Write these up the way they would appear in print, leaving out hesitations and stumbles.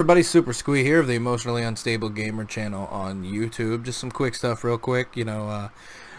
Everybody, Super Squee here of the Emotionally Unstable Gamer channel on YouTube. Just some quick stuff real quick,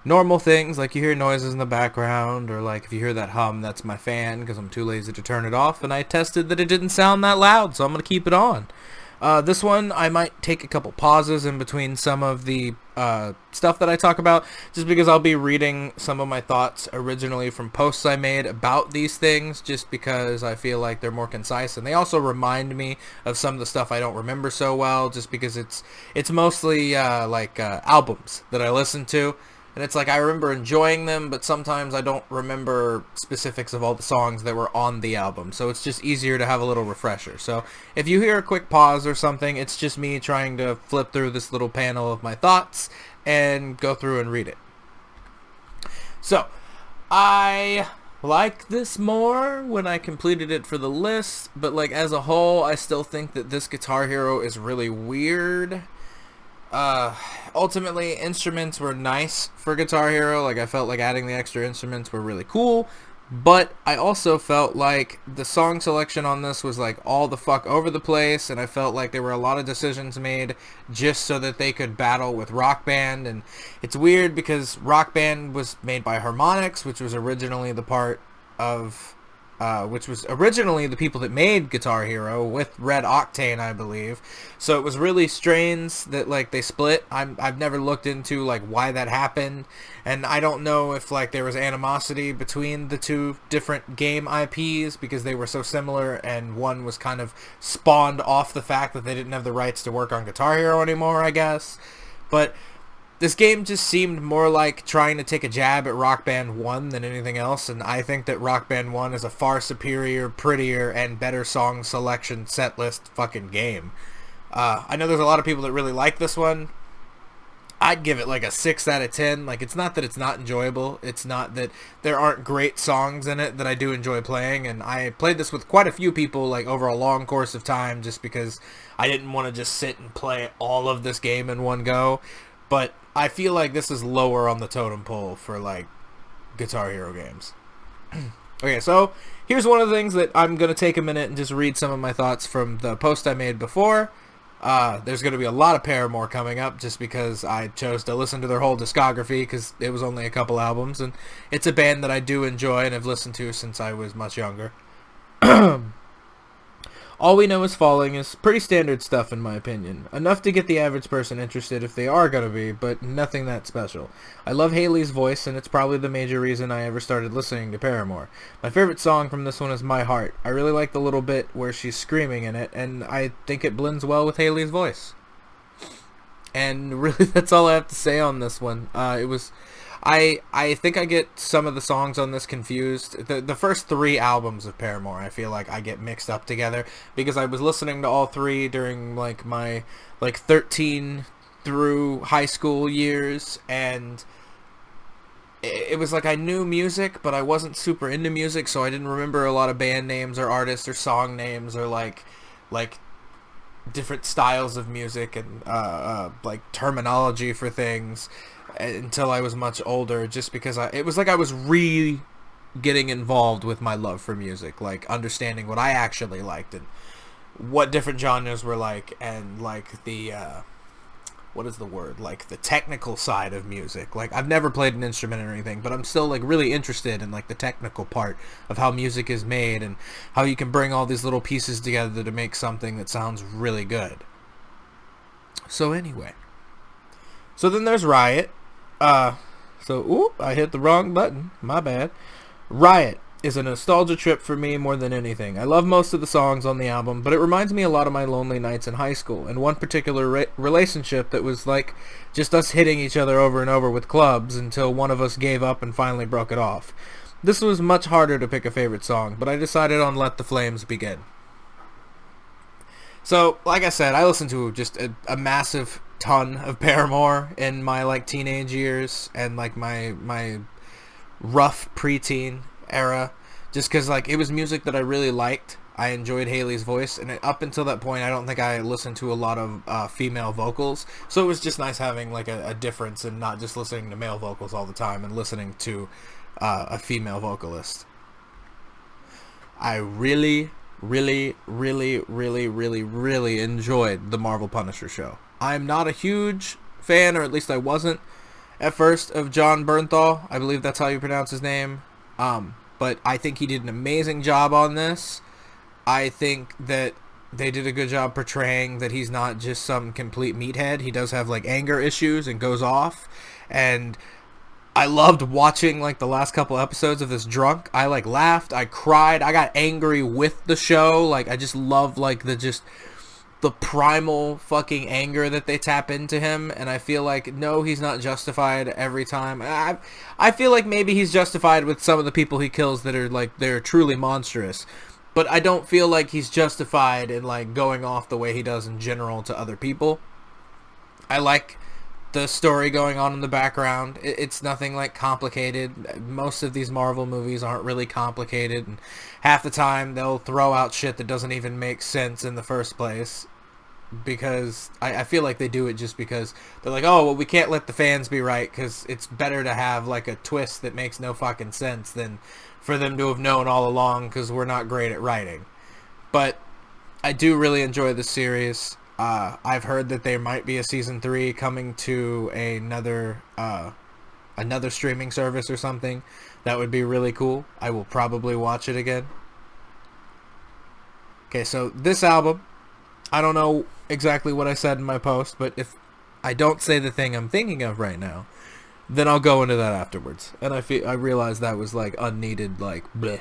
normal things like you hear noises in the background, or like if you hear that hum, that's my fan because I'm too lazy to turn it off, and I tested that it didn't sound that loud, so I'm going to keep it on. This one, I might take a couple pauses in between some of the stuff that I talk about, just because I'll be reading some of my thoughts originally from posts I made about these things, just because I feel like they're more concise, and they also remind me of some of the stuff I don't remember so well, just because it's mostly albums that I listen to. And it's like I remember enjoying them, but sometimes I don't remember specifics of all the songs that were on the album. So it's just easier to have a little refresher. So if you hear a quick pause or something, it's just me trying to flip through this little panel of my thoughts and go through and read it. So I like this more when I completed it for the list, but like as a whole, I still think that this Guitar Hero is really weird. Ultimately, instruments were nice for Guitar Hero. Like, I felt like adding the extra instruments were really cool, but I also felt like the song selection on this was like all the fuck over the place, and I felt like there were a lot of decisions made just so that they could battle with Rock Band. And it's weird because Rock Band was made by Harmonix, which was originally the people that made Guitar Hero with Red Octane, I believe. So it was really strange that like they split. I've never looked into like why that happened, and I don't know if like there was animosity between the two different game IPs because they were so similar, and one was kind of spawned off the fact that they didn't have the rights to work on Guitar Hero anymore, I guess. But this game just seemed more like trying to take a jab at Rock Band 1 than anything else, and I think that Rock Band 1 is a far superior, prettier, and better song selection setlist fucking game. I know there's a lot of people that really like this one. I'd give it like a 6 out of 10. Like, it's not that it's not enjoyable. It's not that there aren't great songs in it that I do enjoy playing, and I played this with quite a few people like over a long course of time just because I didn't want to just sit and play all of this game in one go. But I feel like this is lower on the totem pole for like Guitar Hero games. Okay, so here's one of the things that I'm going to take a minute and just read some of my thoughts from the post I made before. There's going to be a lot of Paramore coming up just because I chose to listen to their whole discography because it was only a couple albums, and it's a band that I do enjoy and have listened to since I was much younger. All We Know Is Falling is pretty standard stuff in my opinion. Enough to get the average person interested if they are gonna be, but nothing that special. I love Hayley's voice, and it's probably the major reason I ever started listening to Paramore. My favorite song from this one is My Heart. I really like the little bit where she's screaming in it, and I think it blends well with Hayley's voice. And really, that's all I have to say on this one. I think I get some of the songs on this confused. The first 3 albums of Paramore, I feel like I get mixed up together because I was listening to all 3 during like my 13 through high school years, and it was like I knew music, but I wasn't super into music, so I didn't remember a lot of band names or artists or song names or like different styles of music and like terminology for things until I was much older, just because it was like I was getting involved with my love for music, like understanding what I actually liked and what different genres were like, and like the what is the word, like the technical side of music. Like, I've never played an instrument or anything, but I'm still like really interested in like the technical part of how music is made and how you can bring all these little pieces together to make something that sounds really good. So anyway, so then there's Riot. I hit the wrong button. My bad. Riot is a nostalgia trip for me more than anything. I love most of the songs on the album, but it reminds me a lot of my lonely nights in high school, and one particular relationship that was like just us hitting each other over and over with clubs until one of us gave up and finally broke it off. This was much harder to pick a favorite song, but I decided on Let the Flames Begin. So, like I said, I listened to just a massive ton of Paramore in my like teenage years and like my rough preteen era, just because like it was music that I really liked. I enjoyed Hayley's voice, and up until that point I don't think I listened to a lot of female vocals, so it was just nice having like a difference and not just listening to male vocals all the time and listening to a female vocalist. I really really, really, really, really, really enjoyed the Marvel Punisher show. I'm not a huge fan, or at least I wasn't at first, of John Bernthal. I believe that's how you pronounce his name. But I think he did an amazing job on this. I think that they did a good job portraying that he's not just some complete meathead. He does have like anger issues and goes off. And I loved watching like the last couple episodes of this drunk. I like laughed, I cried, I got angry with the show. Like I just love like the primal fucking anger that they tap into him, and I feel like no, he's not justified every time. I feel like maybe he's justified with some of the people he kills that are like they're truly monstrous, but I don't feel like he's justified in like going off the way he does in general to other people. I like the story going on in the background. It's nothing like complicated. Most of these Marvel movies aren't really complicated, and half the time they'll throw out shit that doesn't even make sense in the first place, because I feel like they do it just because they're like, oh, well, we can't let the fans be right, because it's better to have like a twist that makes no fucking sense than for them to have known all along, because we're not great at writing. But I do really enjoy the series. I've heard that there might be a season 3 coming to another streaming service or something. That would be really cool. I will probably watch it again. Okay, so this album, I don't know exactly what I said in my post, but if I don't say the thing I'm thinking of right now, then I'll go into that afterwards. And I realized that was like unneeded, like bleh.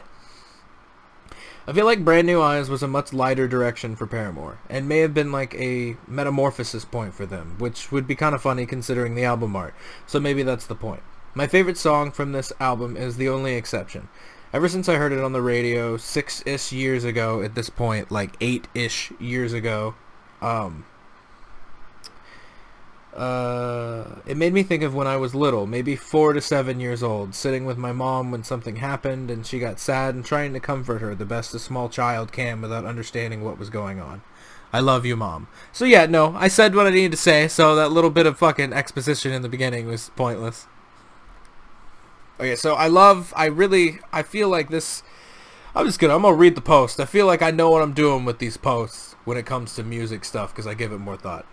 I feel like Brand New Eyes was a much lighter direction for Paramore, and may have been like a metamorphosis point for them, which would be kind of funny considering the album art, so maybe that's the point. My favorite song from this album is The Only Exception. Ever since I heard it on the radio 6-ish years ago, at this point, like 8-ish years ago, it made me think of when I was little, maybe 4 to 7 years old, sitting with my mom when something happened and she got sad and trying to comfort her the best a small child can without understanding what was going on. I love you, Mom. So yeah, no, I said what I needed to say, so that little bit of fucking exposition in the beginning was pointless. Okay, so I feel like this, I'm gonna read the post. I feel like I know what I'm doing with these posts when it comes to music stuff, because I give it more thought.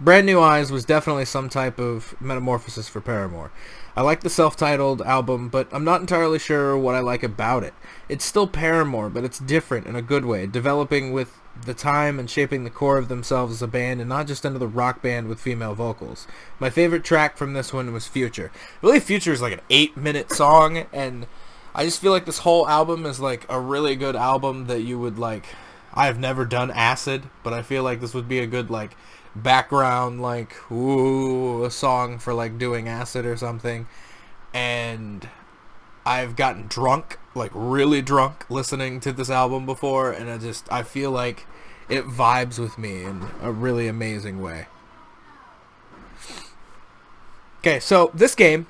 Brand New Eyes was definitely some type of metamorphosis for Paramore. I like the self-titled album, but I'm not entirely sure what I like about it. It's still Paramore, but it's different in a good way, developing with the time and shaping the core of themselves as a band and not just another rock band with female vocals. My favorite track from this one was Future. Really, Future is like an 8-minute song, and I just feel like this whole album is like a really good album that you would like. I have never done acid, but I feel like this would be a good like background, like, ooh, a song for like doing acid or something. And I've gotten drunk, like really drunk, listening to this album before, and I feel like it vibes with me in a really amazing way. Okay, so this game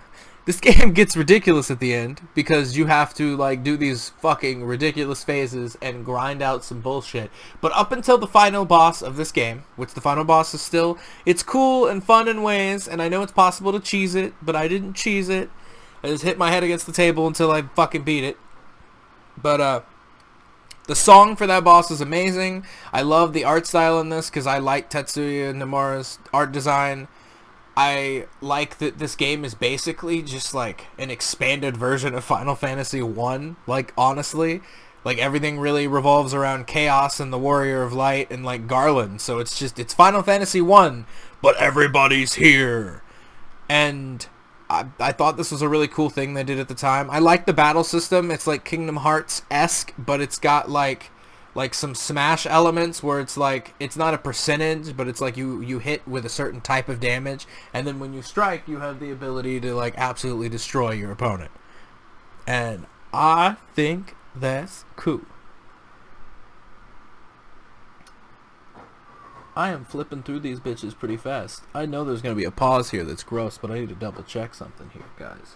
gets ridiculous at the end, because you have to like do these fucking ridiculous phases and grind out some bullshit. But up until the final boss of this game, which the final boss is still, it's cool and fun in ways, and I know it's possible to cheese it, but I didn't cheese it. I just hit my head against the table until I fucking beat it. But the song for that boss is amazing. I love the art style in this, because I like Tetsuya Nomura's art design. I like that this game is basically just like an expanded version of Final Fantasy 1. Like, honestly, like everything really revolves around Chaos and the Warrior of Light and like Garland. So it's Final Fantasy 1, but everybody's here. And I thought this was a really cool thing they did at the time. I like the battle system. It's like Kingdom Hearts-esque, but it's got like some Smash elements where it's like, it's not a percentage, but it's like you hit with a certain type of damage, and then when you strike, you have the ability to like absolutely destroy your opponent. And I think that's cool. I am flipping through these bitches pretty fast. I know there's going to be a pause here that's gross, but I need to double check something here, guys.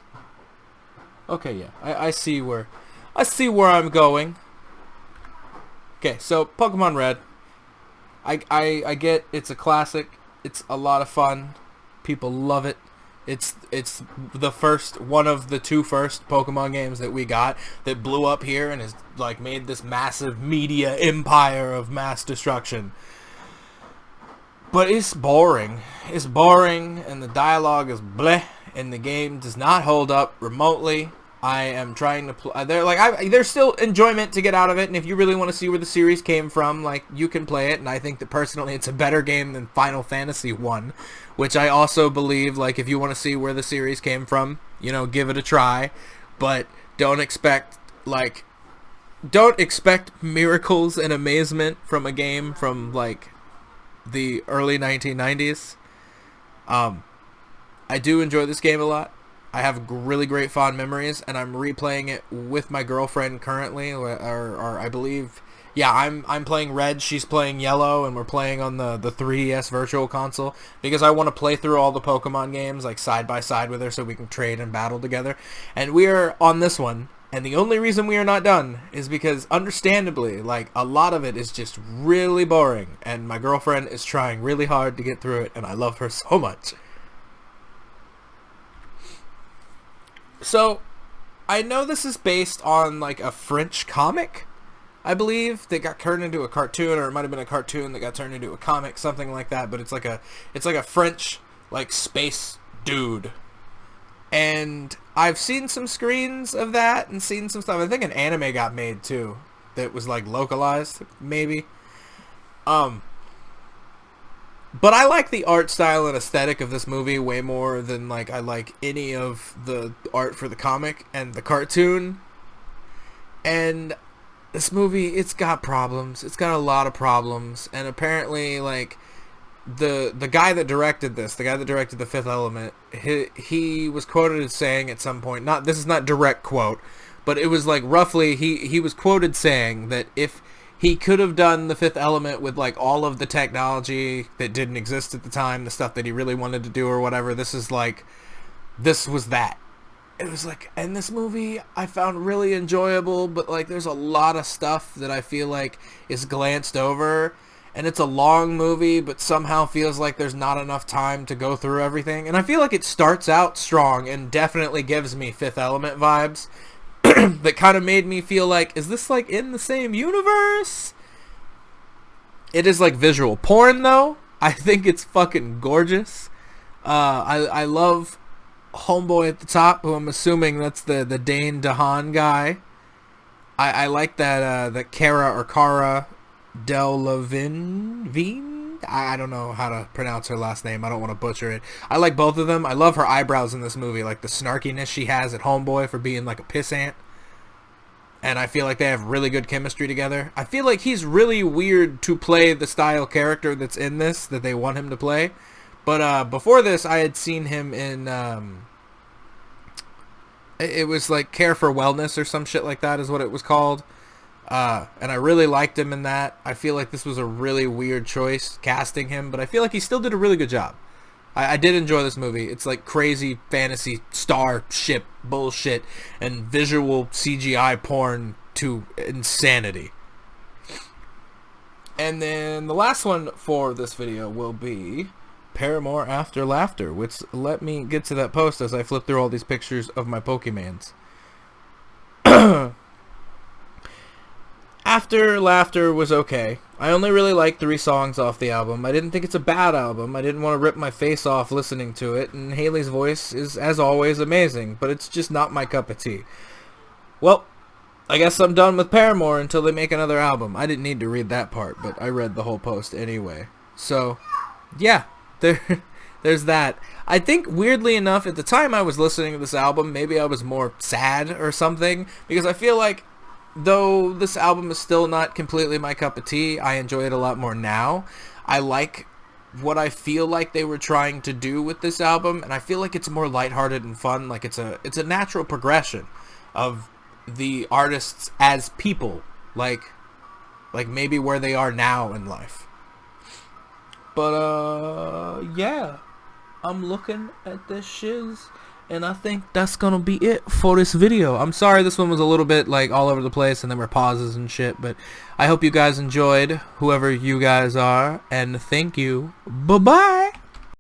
Okay, yeah, I see where I'm going. Okay, so Pokemon Red. I get it's a classic. It's a lot of fun. People love it. It's the first, one of the two first Pokemon games that we got that blew up here and has like made this massive media empire of mass destruction. But it's boring. It's boring, and the dialogue is bleh, and the game does not hold up remotely. I am trying to play. There's still enjoyment to get out of it, and if you really want to see where the series came from, like, you can play it. And I think that personally, it's a better game than Final Fantasy 1, which I also believe, like, if you want to see where the series came from, you know, give it a try. But don't expect miracles and amazement from a game from like the early 1990s. I do enjoy this game a lot. I have really great fond memories, and I'm replaying it with my girlfriend currently, or I believe, yeah, I'm playing Red, she's playing Yellow, and we're playing on the 3DS Virtual Console, because I want to play through all the Pokemon games, like, side by side with her, so we can trade and battle together, and we are on this one, and the only reason we are not done is because, understandably, like, a lot of it is just really boring, and my girlfriend is trying really hard to get through it, and I love her so much. So, I know this is based on, like, a French comic, I believe, that got turned into a cartoon, or it might have been a cartoon that got turned into a comic, something like that, but it's like a French, like, space dude. And I've seen some screens of that, and seen some stuff. I think an anime got made, too, that was, like, localized, maybe. But I like the art style and aesthetic of this movie way more than, like, I like any of the art for the comic and the cartoon. And this movie, it's got problems. It's got a lot of problems. And apparently, like, the guy that directed this, the guy that directed The Fifth Element, he was quoted as saying at some point, this is not direct quote, but it was, like, roughly, he was quoted saying that if he could have done The Fifth Element with, like, all of the technology that didn't exist at the time, the stuff that he really wanted to do or whatever, this was that. It was like, and this movie I found really enjoyable, but, like, there's a lot of stuff that I feel like is glanced over, and it's a long movie, but somehow feels like there's not enough time to go through everything. And I feel like it starts out strong and definitely gives me Fifth Element vibes. That kind of made me feel like, is this, like, in the same universe? It is, like, visual porn, though. I think it's fucking gorgeous. I love Homeboy at the top, who I'm assuming that's the Dane DeHaan guy. I like that Cara Delevingne. I don't know how to pronounce her last name. I don't want to butcher it. I like both of them. I love her eyebrows in this movie, like the snarkiness she has at Homeboy for being like a pissant. And I feel like they have really good chemistry together. I feel like he's really weird to play the style character that's in this, that they want him to play. But before this, I had seen him in, it was like Care for Wellness or some shit like that is what it was called. And I really liked him in that. I feel like this was a really weird choice, casting him, but I feel like he still did a really good job. I did enjoy this movie. It's like crazy fantasy starship bullshit and visual CGI porn to insanity. And then the last one for this video will be Paramore After Laughter, which, let me get to that post as I flip through all these pictures of my Pokemans. After Laughter was okay. I only really liked 3 songs off the album. I didn't think it's a bad album. I didn't want to rip my face off listening to it, and Haley's voice is, as always, amazing, but it's just not my cup of tea. Well, I guess I'm done with Paramore until they make another album. I didn't need to read that part, but I read the whole post anyway. So, yeah, there's that. I think, weirdly enough, at the time I was listening to this album, maybe I was more sad or something, because I feel like though this album is still not completely my cup of tea, I enjoy it a lot more now. I like what I feel like they were trying to do with this album, and I feel like it's more lighthearted and fun. Like it's a natural progression of the artists as people, like maybe where they are now in life. But yeah, I'm looking at this shiz, and I think that's gonna be it for this video. I'm sorry this one was a little bit like all over the place and there were pauses and shit, but I hope you guys enjoyed, whoever you guys are, and thank you. Bye-bye!